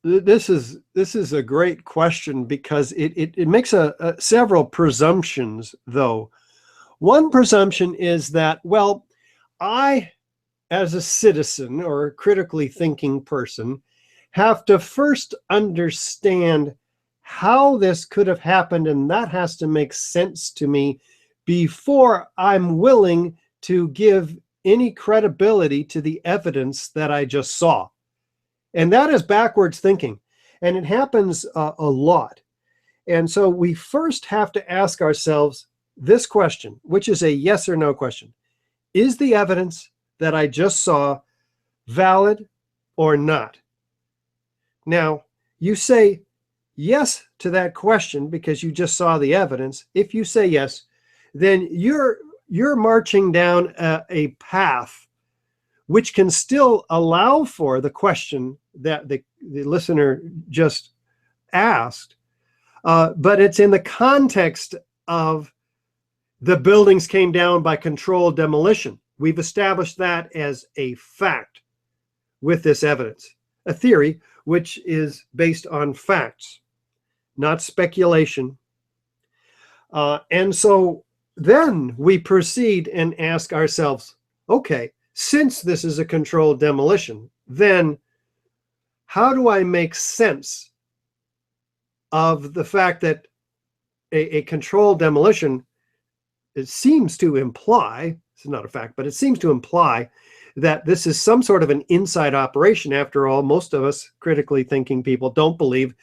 [SPEAKER 1] this is a great question, because it makes several presumptions, though. One presumption is that, well, I, as a citizen or a critically thinking person, have to first understand how this could have happened, and that has to make sense to me before I'm willing to give any credibility to the evidence that I just saw. And that is backwards thinking, and it happens a lot. And so we first have to ask ourselves this question, which is a yes or no question. Is the evidence that I just saw valid or not? Now, you say yes to that question because you just saw the evidence. If you say yes, then you're marching down a path which can still allow for the question that the listener just asked, but it's in the context of the buildings came down by controlled demolition. We've established that as a fact with this evidence, a theory which is based on facts, not speculation. And so then we proceed and ask ourselves, okay, since this is a controlled demolition, then how do I make sense of the fact that a controlled demolition, it seems to imply, it's not a fact, but it seems to imply that this is some sort of an inside operation. After all, most of us critically thinking people don't believe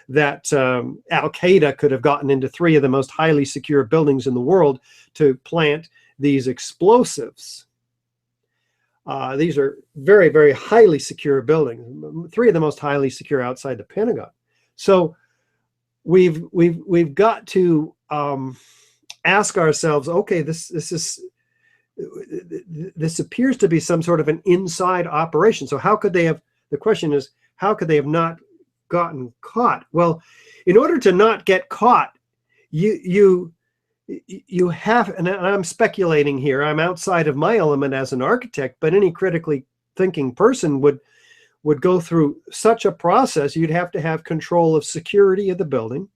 [SPEAKER 1] that Al-Qaeda could have gotten into 3 of the most highly secure buildings in the world to plant these explosives. These are very, very highly secure buildings, 3 of the most highly secure outside the Pentagon. So we've got to ask ourselves, okay, this appears to be some sort of an inside operation. So how could they have? The question is, how could they have not gotten caught? Well, in order to not get caught, you have, and I'm speculating here, I'm outside of my element as an architect, but any critically thinking person would go through such a process. You'd have to have control of security of the building.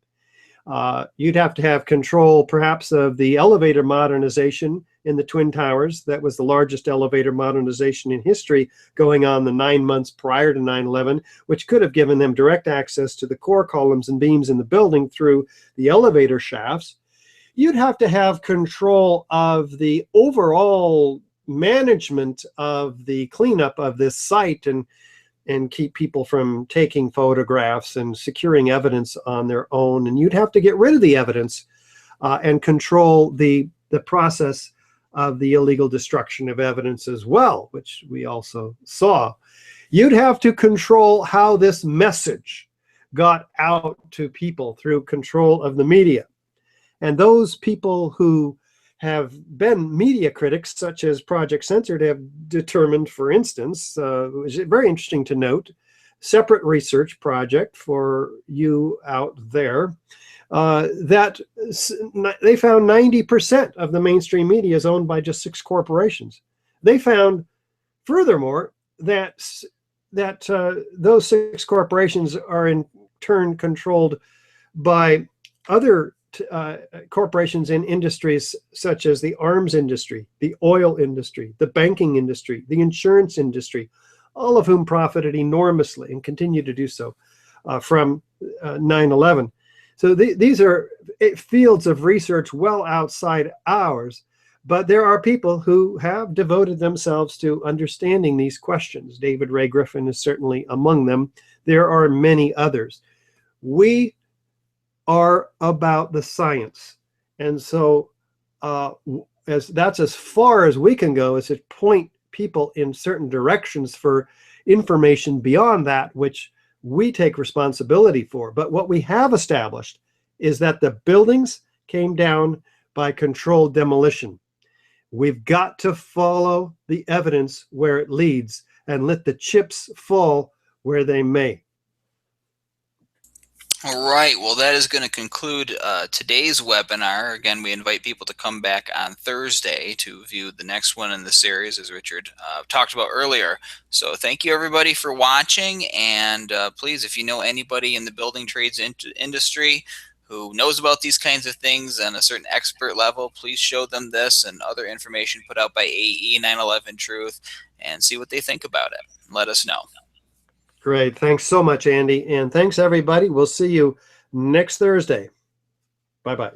[SPEAKER 1] You'd have to have control perhaps of the elevator modernization in the Twin Towers. That was the largest elevator modernization in history, going on the 9 months prior to 9/11, which could have given them direct access to the core columns and beams in the building through the elevator shafts. You'd have to have control of the overall management of the cleanup of this site and keep people from taking photographs and securing evidence on their own. And you'd have to get rid of the evidence and control the process of the illegal destruction of evidence as well, which we also saw. You'd have to control how this message got out to people through control of the media. And those people who have been media critics, such as Project Censored, have determined, for instance, which is very interesting to note, separate research project for you out there, that they found 90% of the mainstream media is owned by just 6 corporations. They found, furthermore, that those 6 corporations are in turn controlled by other corporations in industries such as the arms industry, the oil industry, the banking industry, the insurance industry, all of whom profited enormously and continue to do so from 9/11. So these are fields of research well outside ours, but there are people who have devoted themselves to understanding these questions. David Ray Griffin is certainly among them. There are many others. We are about the science. And so that's as far as we can go, is to point people in certain directions for information beyond that which we take responsibility for. But what we have established is that the buildings came down by controlled demolition. We've got to follow the evidence where it leads and let the chips fall where they may.
[SPEAKER 2] All right, well, that is going to conclude today's webinar. Again, we invite people to come back on Thursday to view the next one in the series, as Richard talked about earlier. So thank you, everybody, for watching. And please, if you know anybody in the building trades industry who knows about these kinds of things on a certain expert level, please show them this and other information put out by AE911Truth and see what they think about it. Let us know.
[SPEAKER 1] Great. Thanks so much, Andy. And thanks, everybody. We'll see you next Thursday. Bye-bye.